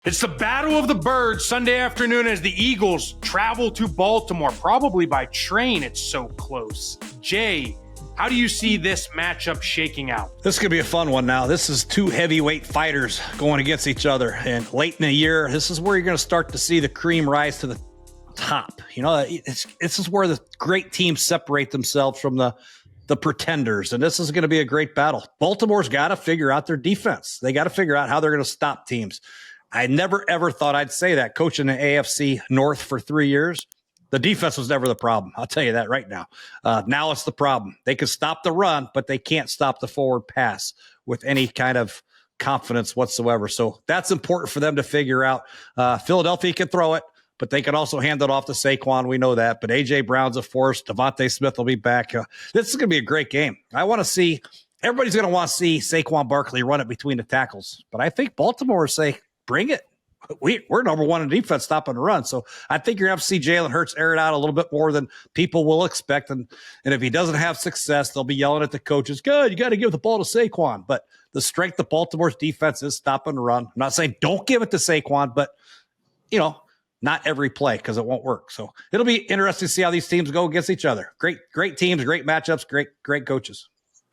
It's the Battle of the Birds Sunday afternoon as the Eagles travel to Baltimore, probably by train. It's so close. Jay, how do you see this matchup shaking out? This could be a fun one now. This is two heavyweight fighters going against each other. And late in the year, this is where you're going to start to see the cream rise to the top. You know, this is where the great teams separate themselves from the pretenders. And this is going to be a great battle. Baltimore's got to figure out their defense. They got to figure out how they're going to stop teams. I never, ever thought I'd say that. Coaching the AFC North for 3 years, the defense was never the problem. I'll tell you that right now. Now it's the problem. They can stop the run, but they can't stop the forward pass with any kind of confidence whatsoever. So that's important for them to figure out. Philadelphia can throw it, but they can also hand it off to Saquon. We know that. But A.J. Brown's a force. Devontae Smith will be back. This is going to be a great game. I want to see – everybody's going to want to see Saquon Barkley run it between the tackles. But I think Baltimore say – bring it. We're number one in defense, stopping the run. So I think you're going to have to see Jalen Hurts air it out a little bit more than people will expect. And if he doesn't have success, they'll be yelling at the coaches, good, you got to give the ball to Saquon. But the strength of Baltimore's defense is stopping the run. I'm not saying don't give it to Saquon, but, you know, not every play because it won't work. So it'll be interesting to see how these teams go against each other. Great teams, great matchups, great coaches.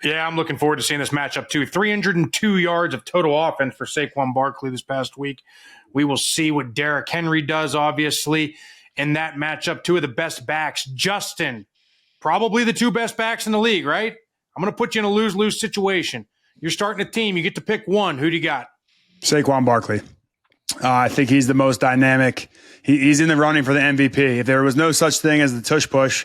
Yeah, I'm looking forward to seeing this matchup too. 302 yards of total offense for Saquon Barkley this past week. We will see what Derrick Henry does, obviously, in that matchup. Two of the best backs. Justin, probably the two best backs in the league, right? I'm going to put you in a lose-lose situation. You're starting a team. You get to pick one. Who do you got? Saquon Barkley. I think he's the most dynamic. He's in the running for the MVP. If there was no such thing as the tush push,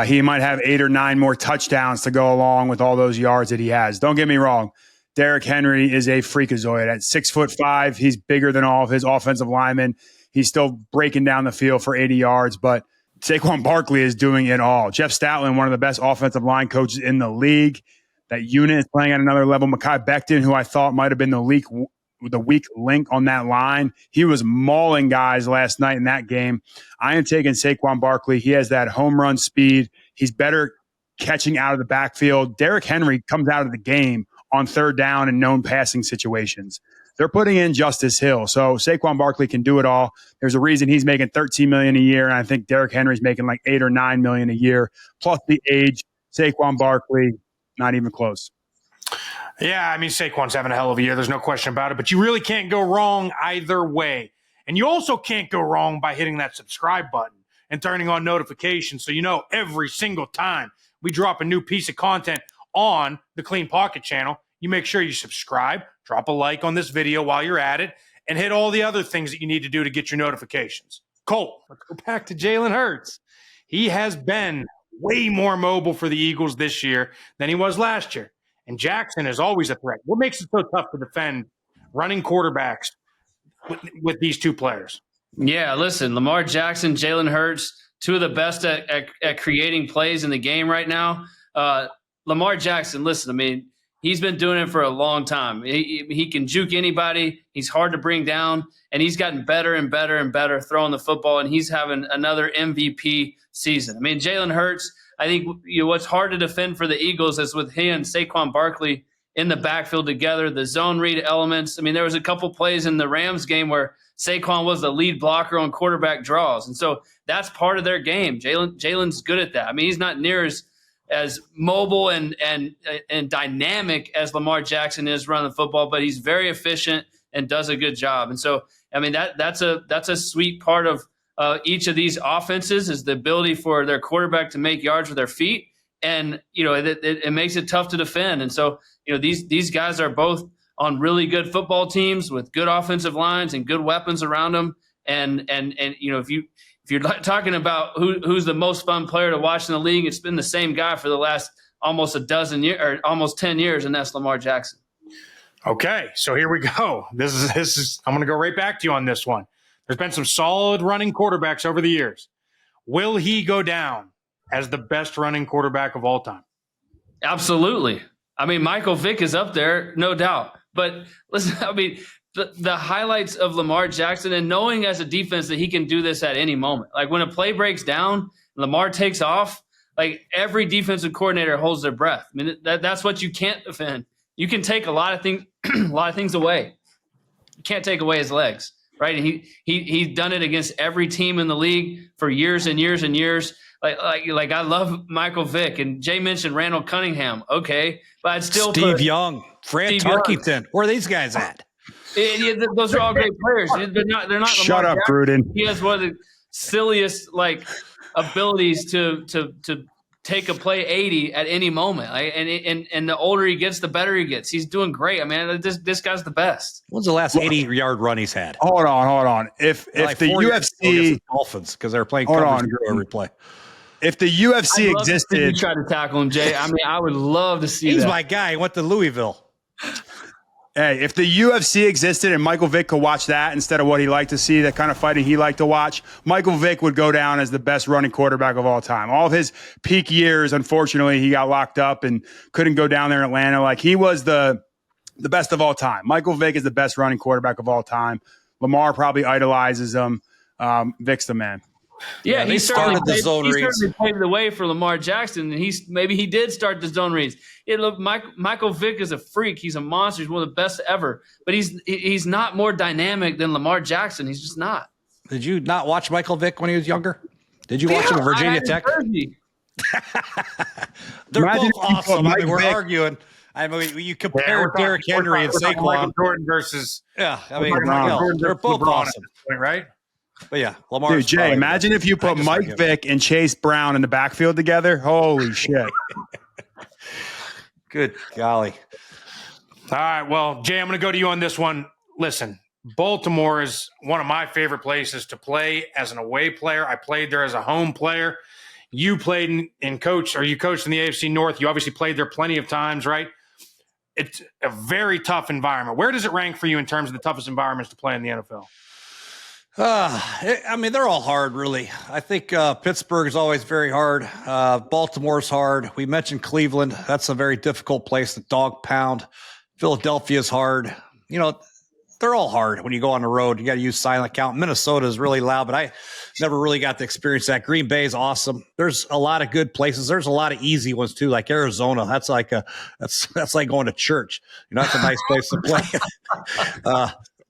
he might have 8 or 9 more touchdowns to go along with all those yards that he has. Don't get me wrong. Derrick Henry is a freakazoid. At 6'5", he's bigger than all of his offensive linemen. He's still breaking down the field for 80 yards, but Saquon Barkley is doing it all. Jeff Stoutland, one of the best offensive line coaches in the league. That unit is playing at another level. Mekhi Becton, who I thought might have been the weak link on that line. He was mauling guys last night in that game. I am taking Saquon Barkley. He has that home run speed. He's better catching out of the backfield. Derrick Henry comes out of the game on third down and known passing situations. They're putting in Justice Hill. So Saquon Barkley can do it all. There's a reason he's making $13 million a year, and I think Derrick Henry's making like $8 or $9 million a year. Plus the age, Saquon Barkley, not even close. Yeah, I mean, Saquon's having a hell of a year. There's no question about it. But you really can't go wrong either way. And you also can't go wrong by hitting that subscribe button and turning on notifications so you know every single time we drop a new piece of content on the Clean Pocket channel, you make sure you subscribe, drop a like on this video while you're at it, and hit all the other things that you need to do to get your notifications. Colt, let's go back to Jalen Hurts. He has been way more mobile for the Eagles this year than he was last year. And Jackson is always a threat. What makes it so tough to defend running quarterbacks with these two players? Yeah, listen, Lamar Jackson, Jalen Hurts, two of the best at creating plays in the game right now. Lamar Jackson, listen, I mean, he's been doing it for a long time. He can juke anybody. He's hard to bring down, and he's gotten better and better and better throwing the football, and he's having another MVP season. I mean, Jalen Hurts, I think what's hard to defend for the Eagles is with him and Saquon Barkley in the backfield together, the zone read elements. I mean, there was a couple plays in the Rams game where Saquon was the lead blocker on quarterback draws. And so that's part of their game. Jalen's good at that. I mean, he's not near as mobile and dynamic as Lamar Jackson is running the football, but he's very efficient and does a good job. And so, I mean, that's a sweet part of each of these offenses is the ability for their quarterback to make yards with their feet. And, it makes it tough to defend. And so, these guys are both on really good football teams with good offensive lines and good weapons around them. And if you're talking about who's the most fun player to watch in the league, it's been the same guy for the last almost a dozen years or almost 10 years, and that's Lamar Jackson. Okay, so here we go. This is I'm going to go right back to you on this one. There's been some solid running quarterbacks over the years. Will he go down as the best running quarterback of all time? Absolutely. I mean, Michael Vick is up there, no doubt. But listen, I mean, the highlights of Lamar Jackson and knowing as a defense that he can do this at any moment. Like when a play breaks down, Lamar takes off, like every defensive coordinator holds their breath. I mean, that's what you can't defend. You can take a lot of things away. can't take away his legs, right? And he's done it against every team in the league for years and years and years. Like I love Michael Vick, and Jay mentioned Randall Cunningham. Okay, but I'd still Steve Young, Fred Tarkington. Where are these guys at? Those are all great players. They're not. Shut up, Gruden. He has one of the silliest abilities to take a play 80 at any moment. And the older he gets, the better he gets. He's doing great. I mean, this guy's the best. When's the last 80-yard run he's had? Hold on. If the UFC Dolphins, because they're playing coverage every play. If the UFC existed, you try to tackle him, Jay. I mean, I would love to see. He's my guy. He went to Louisville. Hey, if the UFC existed and Michael Vick could watch that instead of what he liked to see, that kind of fighting he liked to watch, Michael Vick would go down as the best running quarterback of all time. All of his peak years, unfortunately, he got locked up and couldn't go down there in Atlanta. Like, he was the best of all time. Michael Vick is the best running quarterback of all time. Lamar probably idolizes him. Vick's the man. Yeah, he started the zone reads. He certainly paved the way for Lamar Jackson, and maybe he did start the zone reads. Michael Vick is a freak. He's a monster. He's one of the best ever. But he's not more dynamic than Lamar Jackson. He's just not. Did you not watch Michael Vick when he was younger? Did you watch him at Virginia Tech? They're both awesome. I mean, we're arguing. I mean, you compare Derrick Henry and Saquon. Michael Jordan versus I mean, they're both awesome, right? But yeah, Lamar. Dude, Jay, imagine if you put Mike Vick and Chase Brown in the backfield together. Holy shit. Good golly. All right. Well, Jay, I'm going to go to you on this one. Listen, Baltimore is one of my favorite places to play as an away player. I played there as a home player. You played you coached in the AFC North. You obviously played there plenty of times, right? It's a very tough environment. Where does it rank for you in terms of the toughest environments to play in the NFL? I mean, they're all hard, really. I think Pittsburgh is always very hard. Baltimore's hard. We mentioned Cleveland. That's a very difficult place to dog pound. Philadelphia's hard. You know, they're all hard when you go on the road. You got to use silent count. Minnesota is really loud, but I never really got to experience that. Green Bay is awesome. There's a lot of good places. There's a lot of easy ones too, like Arizona. That's like that's like going to church. You know, that's a nice place to play.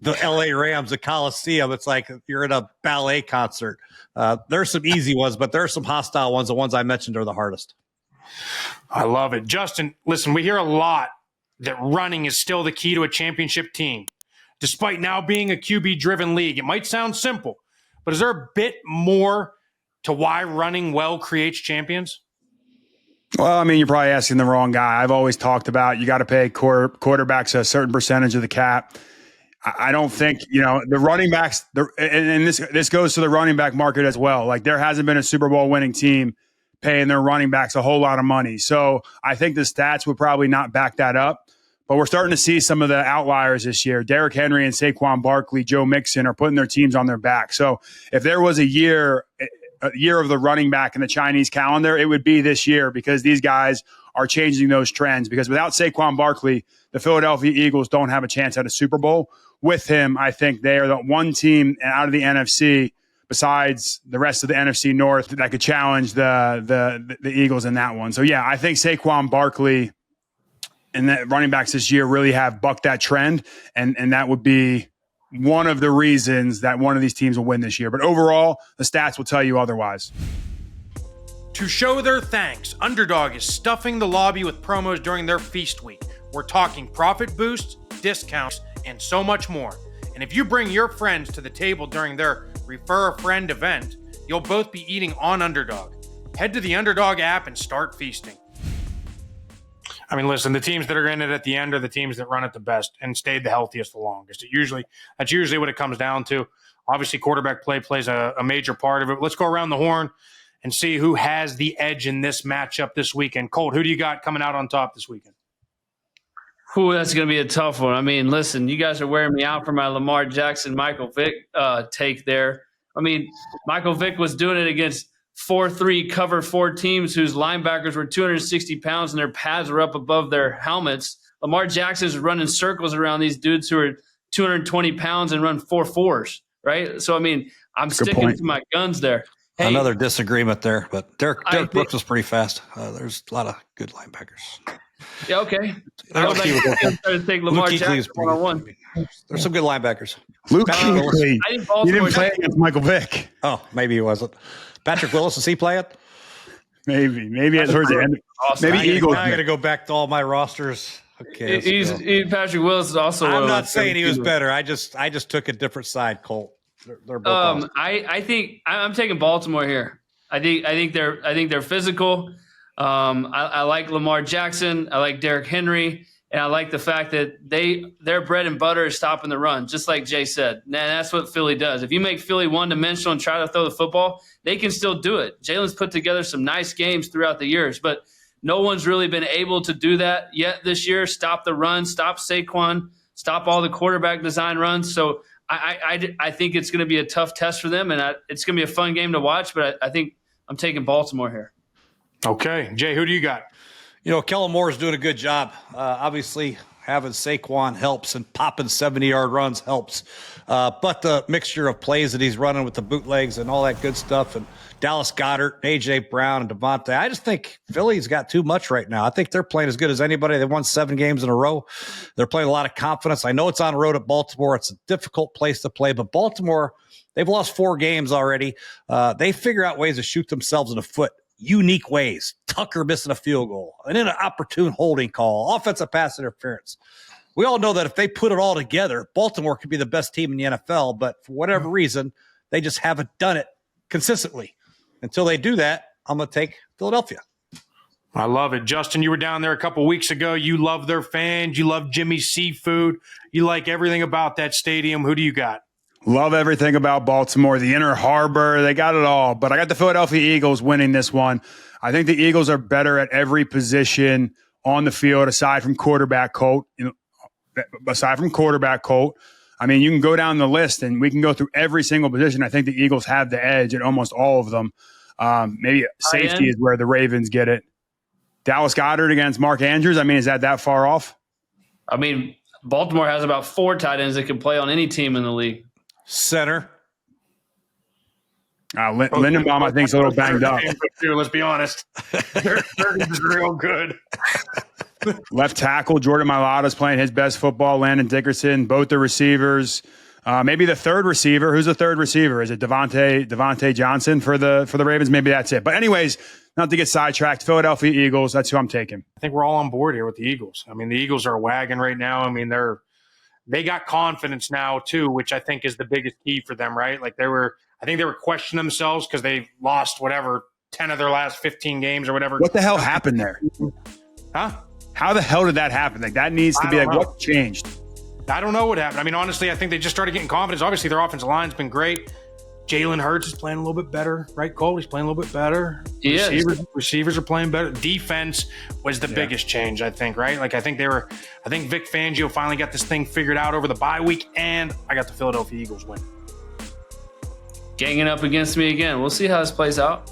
The LA Rams, the Coliseum, it's like you're in a ballet concert. There's some easy ones, but there are some hostile ones. The ones I mentioned are the hardest. I love it. Justin, listen, we hear a lot that running is still the key to a championship team. Despite now being a QB-driven league, it might sound simple, but is there a bit more to why running well creates champions? Well, I mean, you're probably asking the wrong guy. I've always talked about you got to pay quarterbacks a certain percentage of the cap. I don't think, the running backs, and this goes to the running back market as well. Like, there hasn't been a Super Bowl winning team paying their running backs a whole lot of money. So I think the stats would probably not back that up. But we're starting to see some of the outliers this year. Derrick Henry and Saquon Barkley, Joe Mixon are putting their teams on their back. So if there was a year of the running back in the Chinese calendar, it would be this year, because these guys are changing those trends. Because without Saquon Barkley, the Philadelphia Eagles don't have a chance at a Super Bowl. With him, I think they are the one team out of the NFC, besides the rest of the NFC North, that could challenge the Eagles in that one. So, yeah, I think Saquon Barkley and the running backs this year really have bucked that trend, and that would be one of the reasons that one of these teams will win this year. But overall, the stats will tell you otherwise. To show their thanks, Underdog is stuffing the lobby with promos during their feast week. We're talking profit boosts, discounts, and so much more. And if you bring your friends to the table during their Refer a Friend event, you'll both be eating on Underdog. Head to the Underdog app and start feasting. I mean, listen, the teams that are in it at the end are the teams that run it the best and stayed the healthiest the longest. That's usually what it comes down to. Obviously, quarterback play plays a major part of it. Let's go around the horn and see who has the edge in this matchup this weekend. Colt, who do you got coming out on top this weekend? Ooh, that's going to be a tough one. I mean, listen, you guys are wearing me out for my Lamar Jackson, Michael Vick take there. I mean, Michael Vick was doing it against 4-3 cover 4 teams whose linebackers were 260 pounds and their pads were up above their helmets. Lamar Jackson's running circles around these dudes who are 220 pounds and run 4.4s, right? So, I mean, I'm sticking to my guns there. Hey, another disagreement there, but Derek Brooks was pretty fast. There's a lot of good linebackers. Yeah, okay. I Luke would like to take Lamar Jackson one-on-one. There's some good linebackers. Luke Patrick Willis. Kuechly. I think He Baltimore didn't play against Michael Vick. Oh, maybe he wasn't. Patrick Willis, is he playing? Maybe at towards the end. Awesome. Maybe Eagles. I got to go back to all my rosters. Okay, Patrick Willis is also. I'm not saying he was better. I just took a different side, Colt. They're both awesome. I think I'm taking Baltimore here. I think they're physical. I like Lamar Jackson. I like Derrick Henry, and I like the fact that their bread and butter is stopping the run, just like Jay said. And that's what Philly does. If you make Philly one-dimensional and try to throw the football, they can still do it. Jalen's put together some nice games throughout the years, but no one's really been able to do that yet this year. Stop the run, stop Saquon, stop all the quarterback design runs. So I think it's going to be a tough test for them, and it's going to be a fun game to watch. But I think I'm taking Baltimore here. Okay, Jay, who do you got? Kellen Moore is doing a good job. Obviously, having Saquon helps, and popping 70-yard runs helps. But the mixture of plays that he's running with the bootlegs and all that good stuff, and Dallas Goedert, A.J. Brown, and Devontae, I just think Philly's got too much right now. I think they're playing as good as anybody. They won 7 games in a row. They're playing a lot of confidence. I know it's on the road at Baltimore. It's a difficult place to play, but Baltimore, they've lost 4 games already. They figure out ways to shoot themselves in the foot. Unique ways. Tucker missing a field goal, and then an opportune holding call, offensive pass interference. We all know that if they put it all together, Baltimore could be the best team in the NFL, but for whatever reason, they just haven't done it consistently. Until they do that, I'm going to take Philadelphia. I love it. Justin, you were down there a couple weeks ago. You love their fans. You love Jimmy's Seafood. You like everything about that stadium. Who do you got? Love everything about Baltimore, the Inner Harbor. They got it all. But I got the Philadelphia Eagles winning this one. I think the Eagles are better at every position on the field aside from quarterback Colt. I mean, you can go down the list and we can go through every single position. I think the Eagles have the edge at almost all of them. Maybe safety is where the Ravens get it. Dallas Goedert against Mark Andrews. I mean, is that far off? I mean, Baltimore has about 4 tight ends that can play on any team in the league. Center. Lindenbaum, I think, is a little banged up. Let's be honest. Their is real good. Left tackle, Jordan Mailata is playing his best football. Landon Dickerson, both the receivers. Maybe the third receiver. Who's the third receiver? Is it Devontae Johnson for the Ravens? Maybe that's it. But anyways, not to get sidetracked, Philadelphia Eagles, that's who I'm taking. I think we're all on board here with the Eagles. I mean, the Eagles are a wagon right now. I mean, they got confidence now too, which I think is the biggest key for them, right? Like I think they were questioning themselves because they lost 10 of their last 15 games or whatever. What the hell happened there? Huh? How the hell did that happen? Like that needs to be like, what changed? I don't know what happened. I mean, honestly, I think they just started getting confidence. Obviously, their offensive line's been great. Jalen Hurts is playing a little bit better, right, Cole? He's playing a little bit better. Receivers are playing better. Defense was the biggest change, I think, right? Like I think Vic Fangio finally got this thing figured out over the bye week, and I got the Philadelphia Eagles win. Ganging up against me again. We'll see how this plays out.